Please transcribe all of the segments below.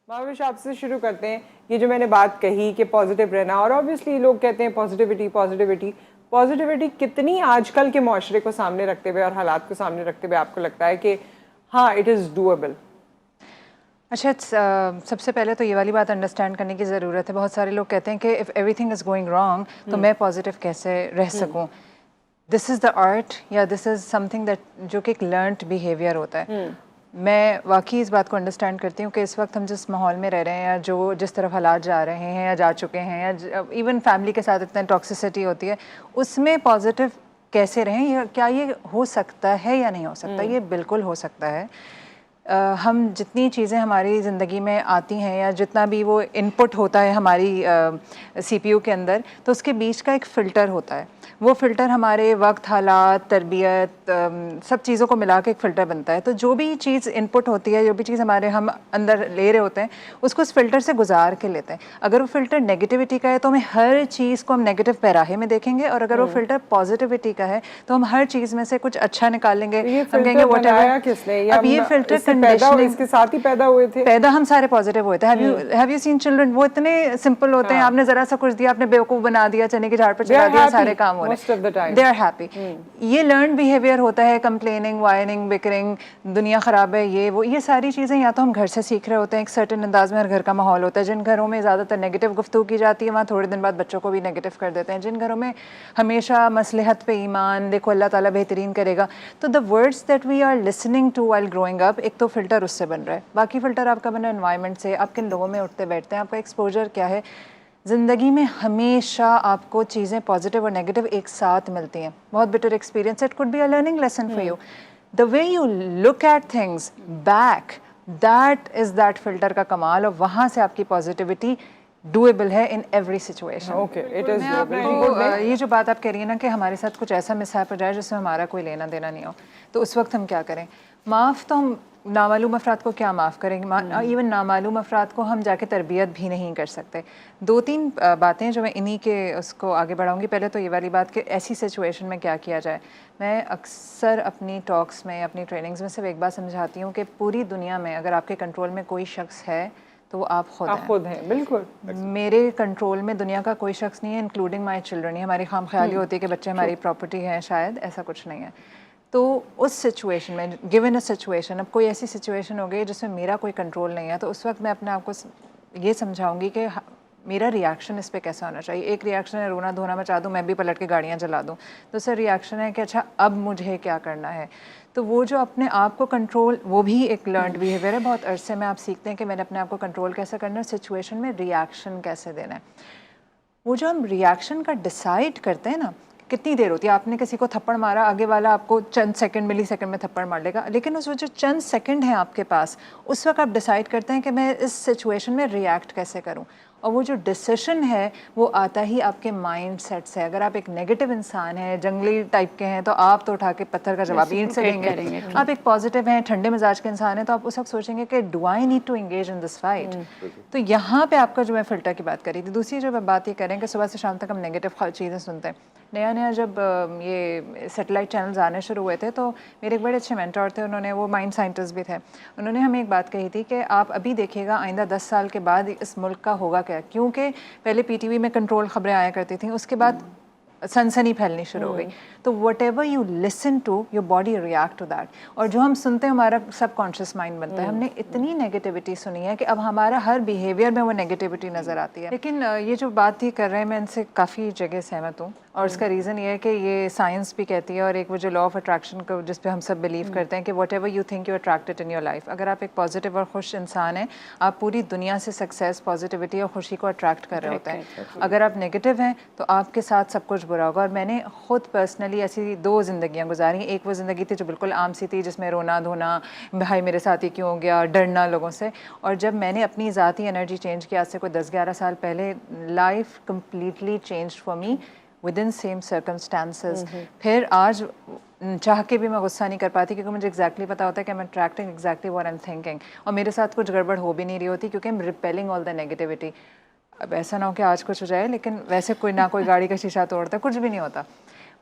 महाविश आपसे शुरू करते हैं. ये जो मैंने बात कही कि पॉजिटिव रहना, और ऑब्वियसली लोग कहते हैं पॉजिटिविटी पॉजिटिविटी पॉजिटिविटी कितनी आजकल के माशरे को सामने रखते हुए और हालात को सामने रखते हुए आपको लगता है कि हाँ इट इज़ डूएबल? अच्छा, सबसे पहले तो ये वाली बात अंडरस्टैंड करने की ज़रूरत है. बहुत सारे लोग कहते हैं कि if everything is going wrong तो मैं पॉजिटिव कैसे रह सकूं. दिस इज़ द आर्ट या दिस इज़ समथिंग दैट जो कि एक लर्नड बिहेवियर होता है. मैं वाकई इस बात को अंडरस्टैंड करती हूँ कि इस वक्त हम जिस माहौल में रह रहे हैं या जो जिस तरफ हालात जा रहे हैं या जा चुके हैं या इवन फैमिली के साथ इतना टॉक्सिसिटी होती है, उसमें पॉजिटिव कैसे रहें, या क्या ये हो सकता है या नहीं हो सकता? ये बिल्कुल हो सकता है. हम जितनी चीज़ें हमारी ज़िंदगी में आती हैं या जितना भी वो इनपुट होता है हमारी सीपीयू के अंदर, तो उसके बीच का एक फ़िल्टर होता है. वो फ़िल्टर हमारे वक्त, हालात, तरबियत, सब चीज़ों को मिला के एक फ़िल्टर बनता है. तो जो भी चीज़ इनपुट होती है, जो भी चीज़ हमारे हम अंदर ले रहे होते हैं, उसको उस फ़िल्टर से गुजार के लेते हैं. अगर वो फ़िल्टर नेगेटिविटी का है तो हमें हर चीज़ को हम नेगेटिव पैराहे में देखेंगे, और अगर वो फ़िल्टर पॉजिटिविटी का है तो हम हर चीज़ में से कुछ अच्छा निकालेंगे. हम कहेंगे व्हाटएवर. किसने? अब ये फ़िल्टर इसके साथ ही पैदा हुए थे? पैदा हम सारे पॉजिटिव हुए थे. Have you seen children? वो इतने सिंपल होते हैं. आपने जरा सा कुछ दिया, आपने बेवकूफ़ बना दिया, चने की झाड़ पर चला दिया, सारे काम हो रहे हैं. They are happy. ये लर्न बिहेवियर होता है. कंप्लेनिंग, वाइनिंग, बिकरिंग, दुनिया ख़राब है, ये वो, ये सारी चीज़ें या तो हम घर से सीख रहे होते हैं. एक सर्टेन अंदाज में हर घर का माहौल होता है. जिन घरों में ज़्यादातर नेगेटिव गुफ्तगू की जाती है, वहाँ थोड़े दिन बाद बच्चों को भी नेगेटिव कर देते हैं. जिन घरों में हमेशा मसलहत पे ईमान, देखो अल्लाह ताला बेहतरीन करेगा, तो the words that we are listening to while growing up, एक तो फ़िल्टर उससे बन रहा है. बाकी फ़िल्टर आपका बना एनवायरनमेंट से, आप किन लोगों में उठते बैठते हैं, आपका एक्सपोजर क्या है. ज़िंदगी में हमेशा आपको चीज़ें पॉजिटिव और नेगेटिव एक साथ मिलती हैं. बहुत bitter experience, it could be a learning lesson for you. The way you look at things back, that is that filter का कमाल, और वहाँ से आपकी पॉजिटिविटी डूएबल है in every situation. Okay, it is आपको ये जो बात आप कह रही है ना कि हमारे साथ कुछ ऐसा मिसहैप हो जाए जिसमें हमारा कोई लेना देना नहीं हो, तो उस वक्त हम क्या करें? माफ़ तो हम नामालूम अफराद को क्या माफ़ करेंगे? इवन नामालूम अफराद को हम जाके तरबियत भी नहीं कर सकते. 2-3 बातें जो मैं इन्हीं के उसको आगे बढ़ाऊंगी. पहले तो ये वाली बात कि ऐसी सिचुएशन में क्या किया जाए. मैं अक्सर अपनी टॉक्स में, अपनी ट्रेनिंग्स में सिर्फ एक बात समझाती हूँ कि पूरी दुनिया में अगर आपके कंट्रोल में कोई शख्स है तो वो आप खुद हैं. बिल्कुल. मेरे कंट्रोल में दुनिया का कोई शख्स नहीं है, इंक्लूडिंग माई चिल्ड्रन. ये हमारी खाम ख्याली होती है कि बच्चे हमारी प्रॉपर्टी हैं, शायद ऐसा कुछ नहीं है. तो उस सिचुएशन में, गिवन अ सिचुएशन, अब कोई ऐसी सिचुएशन हो गई जिसमें मेरा कोई कंट्रोल नहीं है, तो उस वक्त मैं अपने आप को ये समझाऊंगी कि मेरा रिएक्शन इस पे कैसा होना चाहिए. एक रिएक्शन है रोना धोना मचा दूँ, मैं भी पलट के गाड़ियाँ जला दूँ. दूसरा रिएक्शन है कि अच्छा अब मुझे क्या करना है. तो वो जो अपने आप को कंट्रोल, वो भी एक लर्नड बिहेवियर है. बहुत अरसे में आप सीखते हैं कि मैंने अपने आप को कंट्रोल कैसे करना है, सिचुएशन में रिएक्शन कैसे देना है. वो जो हम रिएक्शन का डिसाइड करते हैं ना, कितनी देर होती है. आपने किसी को थप्पड़ मारा, आगे वाला आपको चंद सेकंड, मिली सेकंड में थप्पड़ मार लेगा, लेकिन उस वो जो चंद सेकंड हैं आपके पास, उस वक्त आप डिसाइड करते हैं कि मैं इस सिचुएशन में रिएक्ट कैसे करूं. और वो जो डिसीजन है वो आता ही आपके माइंड सेट से. अगर आप एक नेगेटिव इंसान हैं, जंगली टाइप के हैं, तो आप तो उठा के पत्थर का जवाब ईंट से देंगे. आप एक पॉजिटिव हैं, ठंडे मिजाज के इंसान हैं, तो आप उस वक्त सोचेंगे कि do I need to engage in this fight. तो यहाँ पे आपका जो मैं फ़िल्टर की बात करी थी. दूसरी जो मैं बात ये करें कि सुबह से शाम तक हम नेगेटिव चीज़ें सुनते हैं. नया जब ये सैटेलाइट चैनल्स आने शुरू हुए थे, तो मेरे एक बड़े अच्छे मेंटर थे, उन्होंने, वो माइंड साइंटिस्ट भी थे, उन्होंने हमें एक बात कही थी कि आप अभी देखिएगा आइंदा 10 साल के बाद इस मुल्क का होगा क्या. क्योंकि पहले पीटीवी में कंट्रोल खबरें आया करती थी, उसके बाद सनसनी फैलनी शुरू हो गई. तो whatever you listen to, your body react to that. और जो हम सुनते हैं हमारा सब कॉन्शियस माइंड बनता है. हमने इतनी नेगेटिविटी सुनी है कि अब हमारा हर बिहेवियर में वो नेगेटिविटी नज़र आती है. लेकिन ये जो बात ही कर रहे हैं, मैं इनसे काफ़ी जगह सहमत हूँ, और इसका रीज़न ये है कि ये साइंस भी कहती है, और एक वो जो लॉ ऑफ अट्रैक्शन को जिस पे हम सब बिलीव करते हैं कि what ever you think you attract it in your life. अगर आप एक पॉजिटिव और खुश इंसान हैं, आप पूरी दुनिया से सक्सेस, पॉजिटिविटी और खुशी को अट्रैक्ट कर रहे होते हैं. अगर आप नेगेटिव हैं तो आपके साथ सब कुछ बुरा होगा. और मैंने खुद पर्सनली ऐसी 2 ज़िंदगियाँ गुजारी. एक वो ज़िंदगी थी जो बिल्कुल आम सी थी, जिसमें रोना धोना, भाई मेरे साथ ही क्यों हो गया, डरना लोगों से. और जब मैंने अपनी ज़ाती एनर्जी चेंज की, आज से कोई 10-11 साल पहले, life completely change for me within same circumstances. फिर आज चाह के भी मैं गुस्सा नहीं कर पाती, क्योंकि मुझे एग्जैक्टली पता होता है कि I am attracting exactly what I am thinking. और मेरे साथ कुछ गड़बड़ हो भी नहीं रही होती, क्योंकि I am repelling all the negativity. अब ऐसा ना हो कि आज कुछ हो जाए, लेकिन वैसे कोई ना कोई गाड़ी का शीशा तोड़ता है, कुछ भी नहीं होता.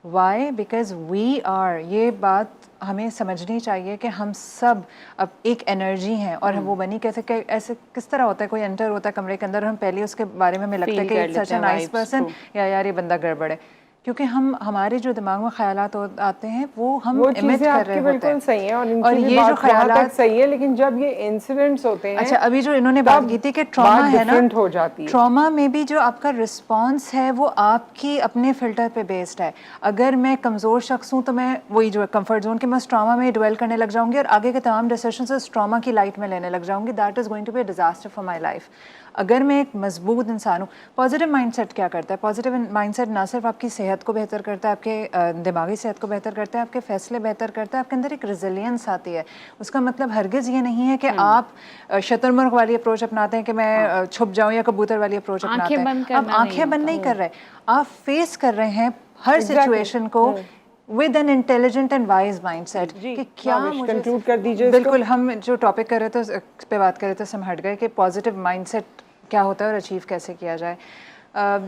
वाई बिकॉज वी आर, ये बात हमें समझनी चाहिए कि हम सब अब एक एनर्जी हैं और वो बनी कैसे ऐसे किस तरह होता है, कोई एंटर होता है कमरे के अंदर और हम पहले उसके बारे में हमें लगता है कि सच अ नाइस पर्सन या यार ये बंदा गड़बड़ है, क्योंकि हम हमारे जो दिमाग में ख्यालात आते हैं वो हम इमिट कर रहे होते हैं। सही है और ये जो ख्यालात सही है, लेकिन जब ये इंसिडेंट्स होते हैं, अच्छा अभी जो इन्होंने बात की थी कि ट्रॉमा है ना, हो जाती है। ट्रॉमा में भी जो आपका रिस्पॉन्स है वो आपकी अपने फिल्टर पे बेस्ड है। अगर मैं कमज़ोर शख्स हूँ तो मैं वही जो कंफर्ट जोन के मैं उस ट्रॉमा में ड्वेल करने लग जाऊंगी और आगे के तमाम डिसीजंस उस ट्रॉमा की लाइट में लेने लग जाऊंगी। That is going to be a disaster for my life. अगर मैं एक मजबूत इंसान हूँ, पॉजिटिव माइंडसेट क्या करता है? पॉजिटिव माइंडसेट ना सिर्फ आपकी सेहत को बेहतर करता है, आपके दिमागी सेहत को बेहतर करता है, आपके फैसले बेहतर करता है, आपके अंदर एक रेजिलियंस आती है। उसका मतलब हरगिज़ ये नहीं है कि आप शतरमुर्ग वाली अप्रोच अपनाते हैं कि मैं छुप जाऊँ या कबूतर वाली अप्रोच अपनाते हैं। आप आंखें बंद नहीं कर रहे, आप फेस कर रहे हैं हर सिचुएशन को with an intelligent and wise mindset कि क्या मुझे कंक्लूड कर दीजिए। बिल्कुल, हम जो टॉपिक कर रहे थे उस पे बात कर रहे थे, हम हट गए कि पॉजिटिव माइंडसेट क्या होता है और अचीव कैसे किया जाए।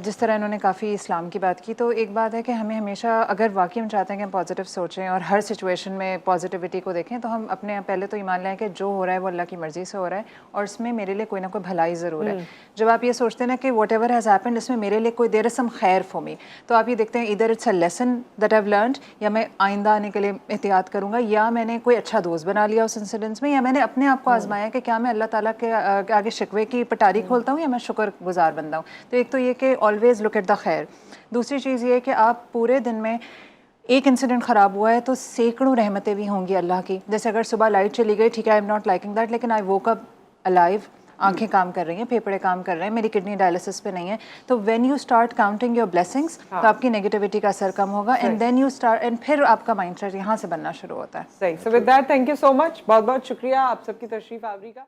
जिस तरह इन्होंने काफ़ी इस्लाम की बात की, तो एक बात है कि हमें हमेशा अगर वाकई हम चाहते हैं कि हम पॉजिटिव सोचें और हर सिचुएशन में पॉजिटिविटी को देखें, तो हम अपने पहले तो ईमान लाएं कि जो हो रहा है वो अल्लाह की मर्ज़ी से हो रहा है और इसमें मेरे लिए कोई ना कोई भलाई ज़रूर है। जब आप ये सोचते हैं ना कि वॉट एवर हैज़ हैपेंड इसमें मेरे लिए कोई देयर इज़ सम खैर फॉर मी, तो आप ये देखते हैं इधर it's a lesson that I have learned, या मैं आइंदा आने के लिए एहतियात करूँगा, या मैंने कोई अच्छा दोस्त बना लिया उस इंसिडेंट्स में, या मैंने अपने आप को आजमाया कि क्या मैं अल्लाह ताला के आगे शिकवे की पटारी खोलता हूँ या मैं शुक्रगुजार बंदा हूँ। तो एक तो ये कि ऑलवेज़ लुक एट द खैर। दूसरी चीज़ ये कि आप पूरे दिन में एक इंसिडेंट ख़राब हुआ है तो सैकड़ों रहमतें भी होंगी अल्लाह की। जैसे अगर सुबह लाइट चली गई, ठीक है, I am not liking that, लेकिन आई वोक अप अलाइव, आंखें काम कर रही हैं, फेफड़े काम कर रहे हैं, मेरी किडनी डायलिसिस पे नहीं है। तो when you start counting your blessings तो आपकी नेगेटिविटी का असर कम होगा and then you start and फिर आपका माइंडसेट यहाँ से बनना शुरू होता है। सही। So with that, thank you so much, बहुत बहुत शुक्रिया आप सबकी तशरीफ आवरी का।